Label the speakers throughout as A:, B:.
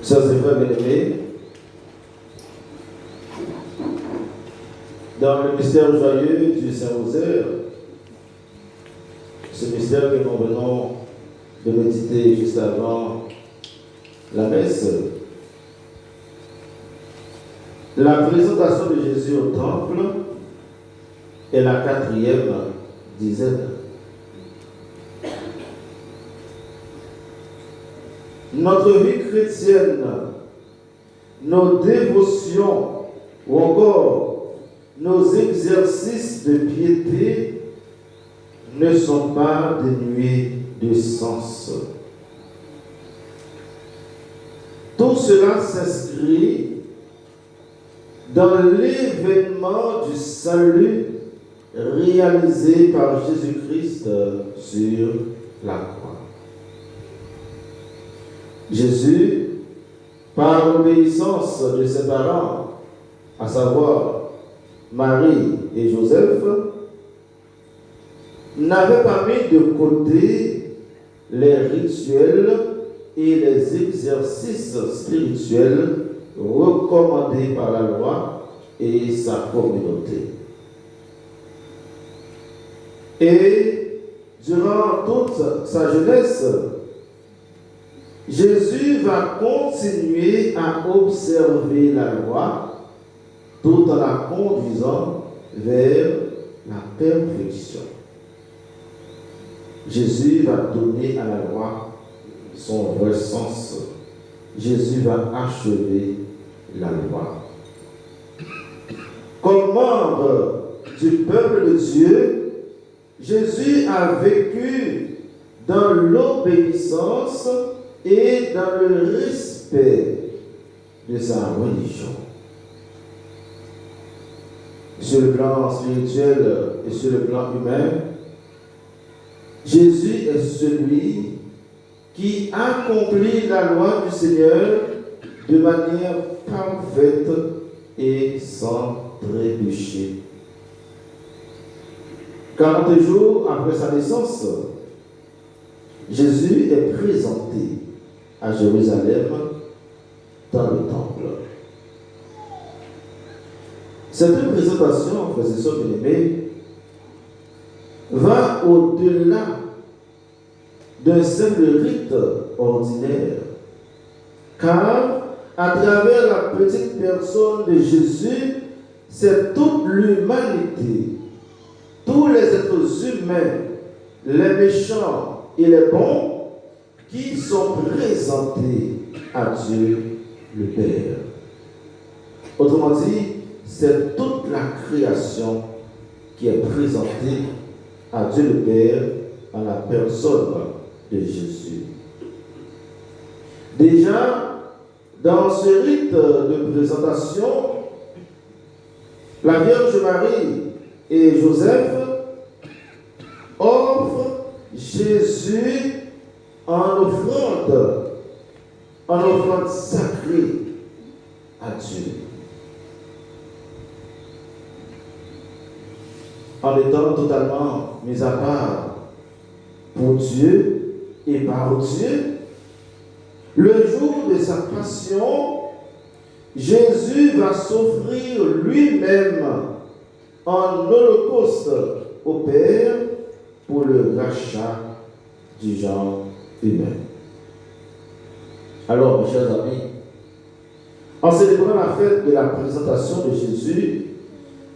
A: Sœurs et frères bien-aimés, dans le mystère joyeux du Saint-Rosaire, ce mystère que nous venons de méditer juste avant la messe, la présentation de Jésus au temple est la 4e dizaine. Notre vie chrétienne, nos dévotions ou encore nos exercices de piété ne sont pas dénués de sens. Tout cela s'inscrit dans l'événement du salut réalisé par Jésus-Christ sur la croix. Jésus, par l'obéissance de ses parents, à savoir Marie et Joseph, n'avait pas mis de côté les rituels et les exercices spirituels recommandés par la loi et sa communauté. Et durant toute sa jeunesse, Jésus va continuer à observer la loi tout en la conduisant vers la perfection. Jésus va donner à la loi son vrai sens. Jésus va achever la loi. Comme membre du peuple de Dieu, Jésus a vécu dans l'obéissance et dans le respect de sa religion. Sur le plan spirituel et sur le plan humain, Jésus est celui qui accomplit la loi du Seigneur de manière parfaite et sans trébucher. 40 jours après sa naissance, Jésus est présenté à Jérusalem dans le temple. Cette présentation, frères et sœurs bien-aimés, va au-delà d'un simple rite ordinaire, car à travers la petite personne de Jésus, c'est toute l'humanité, tous les êtres humains, les méchants et les bons, qui sont présentés à Dieu le Père. Autrement dit, c'est toute la création qui est présentée à Dieu le Père en la personne de Jésus. Déjà, dans ce rite de présentation, la Vierge Marie et Joseph offrent Jésus en offrande sacrée à Dieu. En étant totalement mis à part pour Dieu et par Dieu, le jour de sa passion, Jésus va s'offrir lui-même en holocauste au Père pour le rachat du genre humain. Alors, mes chers amis, en célébrant la fête de la présentation de Jésus,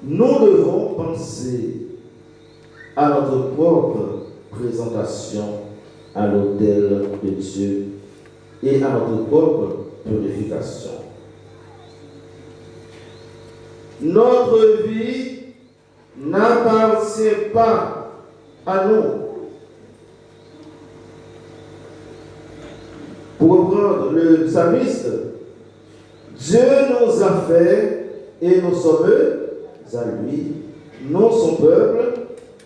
A: nous devons penser à notre propre présentation à l'autel de Dieu et à notre propre purification. Notre vie n'appartient pas à nous. Pour reprendre le psalmiste, Dieu nous a fait et nous sommes à lui, nous son peuple,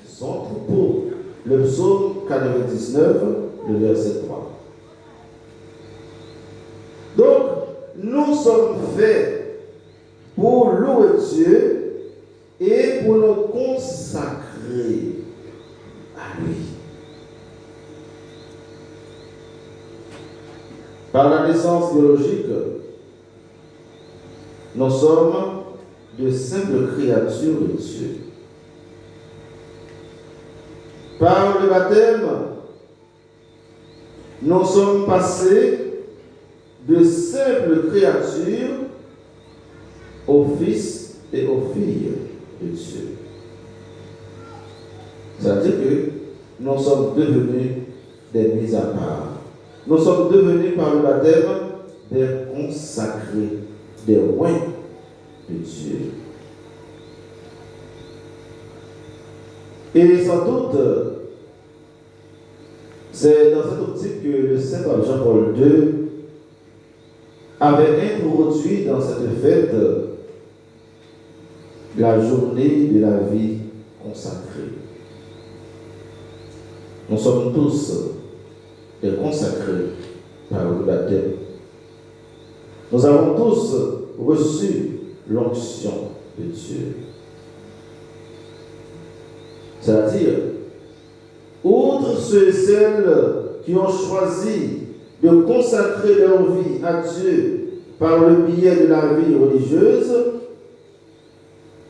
A: son troupeau. Le psaume 99, le verset 3. Donc, nous sommes faits pour louer Dieu et pour nous consacrer à lui. Par la naissance biologique, nous sommes de simples créatures de Dieu. Par le baptême, nous sommes passés de simples créatures aux fils et aux filles de Dieu. C'est-à-dire que nous sommes devenus des mis à part. Nous sommes devenus par le baptême des consacrés, des rois de Dieu. Et sans doute, c'est dans cette optique que le Saint Jean-Paul II avait introduit dans cette fête la journée de la vie consacrée. Nous sommes tous des consacrés par le baptême. Nous avons tous reçu l'onction de Dieu. C'est-à-dire, outre ceux et celles qui ont choisi de consacrer leur vie à Dieu par le biais de la vie religieuse,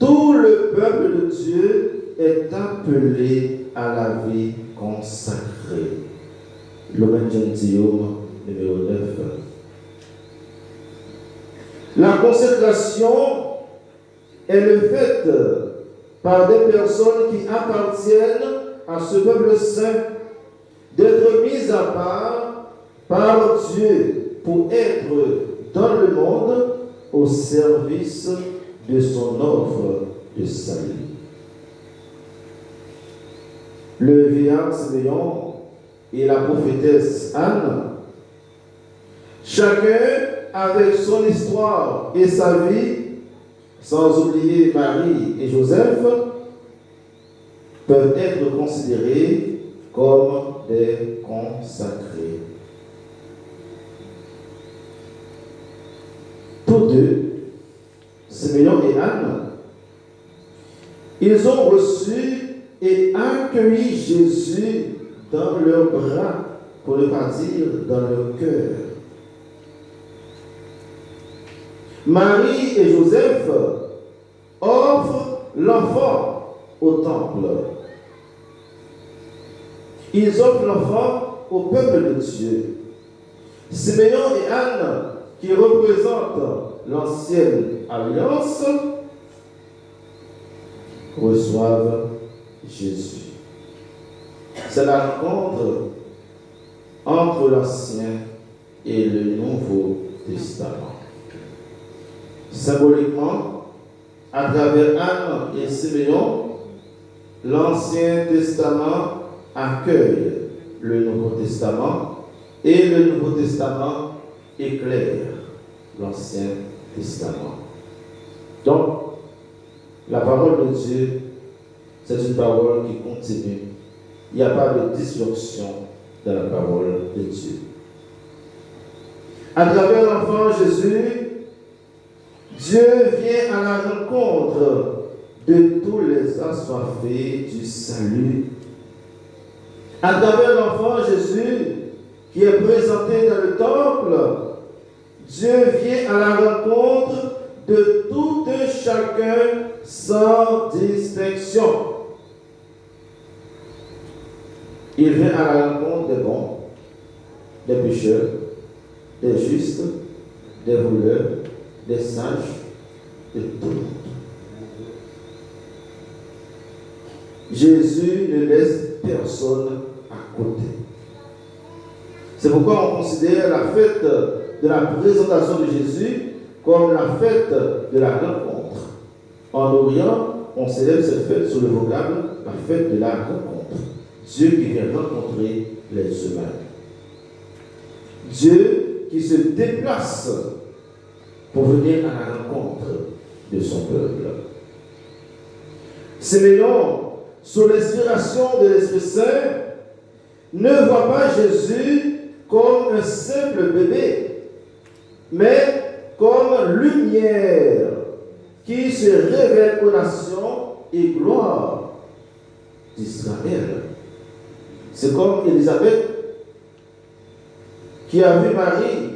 A: tout le peuple de Dieu est appelé à la vie consacrée. Lumen Gentium, numéro 9. La consécration est le fait par des personnes qui appartiennent à ce peuple saint d'être mises à part par Dieu pour être dans le monde au service de son offre de salut. Le vieillard Siméon et la prophétesse Anne, chacun avec son histoire et sa vie, sans oublier Marie et Joseph, peuvent être considérés comme des consacrés. Tous deux, Siméon et Anne, ils ont reçu et accueilli Jésus dans leurs bras, pour ne pas dire dans leur cœur. Marie et Joseph offrent l'enfant au temple. Ils offrent l'enfant au peuple de Dieu. Siméon et Anne, qui représentent l'ancienne alliance, reçoivent Jésus. C'est la rencontre entre l'Ancien et le Nouveau Testament. Symboliquement, à travers Anne et Siméon, l'Ancien Testament accueille le Nouveau Testament et le Nouveau Testament éclaire l'Ancien Testament. Donc, la parole de Dieu, c'est une parole qui continue. Il n'y a pas de disjonction dans la parole de Dieu. À travers l'enfant Jésus, Dieu vient à la rencontre de tous les assoiffés du salut. À travers l'enfant Jésus, qui est présenté dans le temple, Dieu vient à la rencontre de tout un chacun sans distinction. Il vient à la rencontre des bons, des pécheurs, des justes, des voleurs, des sages, de tout le monde. Jésus ne laisse personne à côté. C'est pourquoi on considère la fête de la présentation de Jésus comme la fête de la rencontre. En Orient, on célèbre cette fête sous le vocable la fête de la rencontre. Dieu qui vient rencontrer les humains. Dieu qui se déplace pour venir à la rencontre de son peuple. Siméon, sous l'inspiration de l'Esprit Saint, ne voit pas Jésus comme un simple bébé, mais comme lumière qui se révèle aux nations et gloire d'Israël. C'est comme Élisabeth qui a vu Marie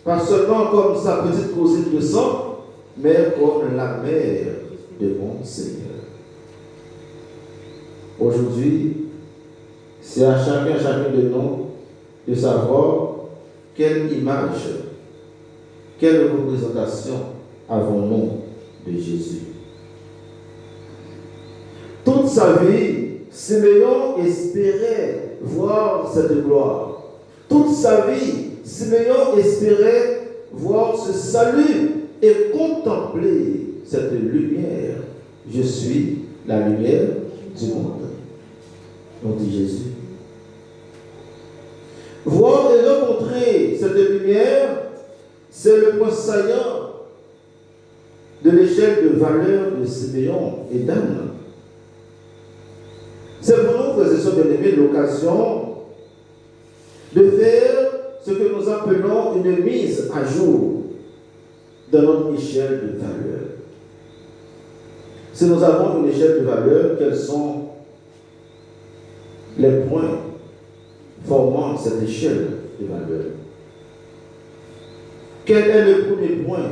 A: pas seulement comme sa petite cousine de sang, mais comme la mère de mon Seigneur. Aujourd'hui, c'est à chacun de nous de savoir quelle image, quelle représentation avons-nous de Jésus. Toute sa vie, Siméon espérait voir cette gloire. Toute sa vie, Siméon espérait voir ce salut et contempler cette lumière. Je suis la lumière du monde, nous dit Jésus. Voir et rencontrer cette lumière, c'est le point saillant de l'échelle de valeur de Siméon et d'Anne. C'est pour nous, frères et sœurs bien-aimés, l'occasion de faire ce que nous appelons une mise à jour de notre échelle de valeur. Si nous avons une échelle de valeur, quels sont les points formant cette échelle de valeur? Quel est le premier point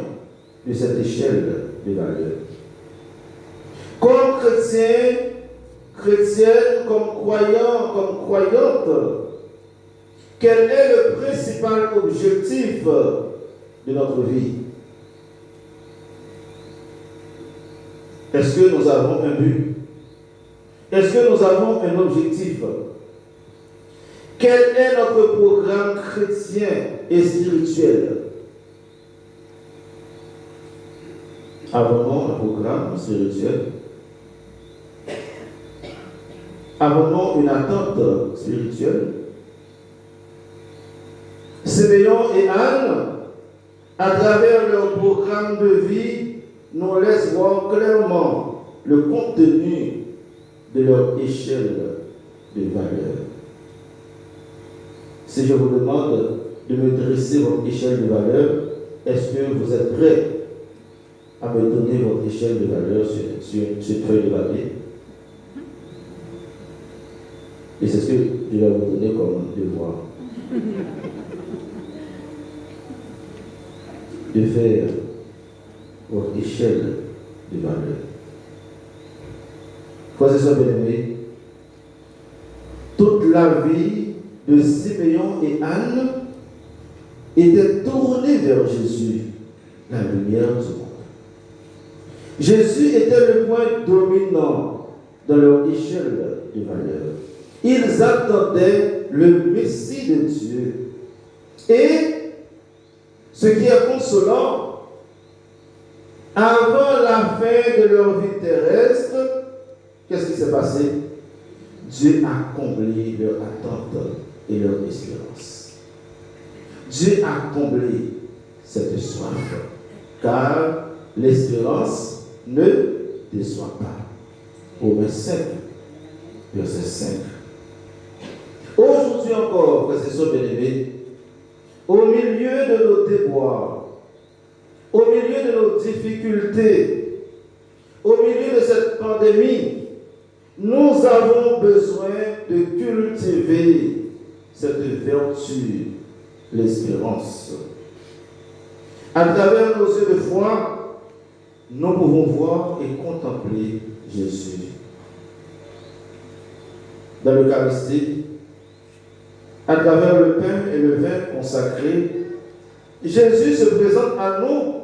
A: de cette échelle de valeur? Comme chrétien, chrétienne, comme croyant, comme croyante, quel est le principal objectif de notre vie? Est-ce que nous avons un but? Est-ce que nous avons un objectif? Quel est notre programme chrétien et spirituel? Avons-nous un programme spirituel? Avons-nous une attente spirituelle? Siméon et Anne, à travers leur programme de vie, nous laissent voir clairement le contenu de leur échelle de valeur. Si je vous demande de me dresser votre échelle de valeur, est-ce que vous êtes prêt à me donner votre échelle de valeur sur une feuille de papier? Et c'est ce que je vais vous donner comme devoir. De faire votre échelle de valeur. Frères et sœurs bien-aimés, toute la vie de Siméon et Anne était tournée vers Jésus, la lumière du monde. Jésus était le point dominant dans leur échelle de valeur. Ils attendaient le Messie de Dieu. Et ce qui est consolant, avant la fin de leur vie terrestre, qu'est-ce qui s'est passé? Dieu a comblé leur attente et leur espérance. Dieu a comblé cette soif, car l'espérance ne déçoit pas. Romains 5, verset 5. Aujourd'hui encore, frères et sœurs bien-aimés, au milieu de nos déboires, au milieu de nos difficultés, au milieu de cette pandémie, nous avons besoin de cultiver cette vertu, l'espérance. À travers nos yeux de foi, nous pouvons voir et contempler Jésus. Dans l'Eucharistie, à travers le pain et le vin consacrés, Jésus se présente à nous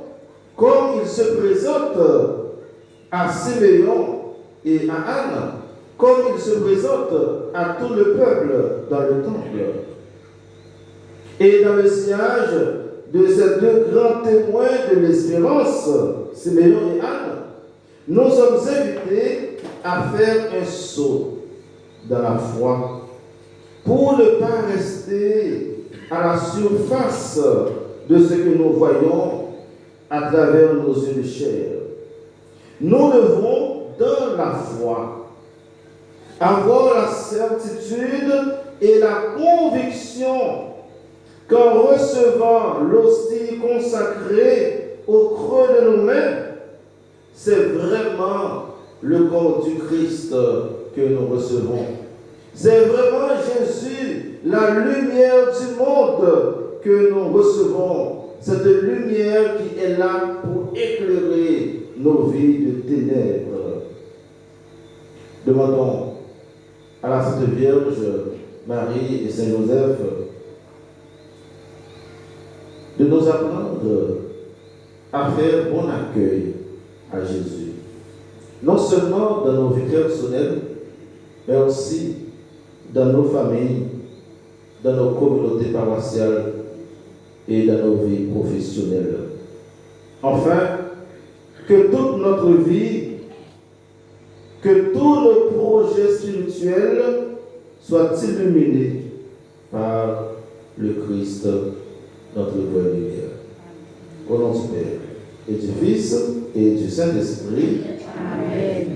A: comme il se présente à Siméon et à Anne, comme il se présente à tout le peuple dans le temple. Et dans le sillage de ces deux grands témoins de l'espérance, Siméon et Anne, nous sommes invités à faire un saut dans la foi pour ne pas rester à la surface de ce que nous voyons à travers nos yeux de chair. Nous devons, dans la foi, avoir la certitude et la conviction qu'en recevant l'hostie consacrée au creux de nos mains, c'est vraiment le corps du Christ que nous recevons. C'est vraiment Jésus, la lumière du monde, que nous recevons cette lumière qui est là pour éclairer nos vies de ténèbres. Demandons à la Sainte Vierge, Marie et Saint Joseph de nous apprendre à faire bon accueil à Jésus. Non seulement dans nos vies personnelles, mais aussi dans nos familles, dans nos communautés paroissiales et dans nos vies professionnelles. Enfin, que toute notre vie, que tous nos projets spirituels soient illuminés par le Christ, notre vraie lumière. Au nom du Père, et du Fils, et du Saint-Esprit. Amen.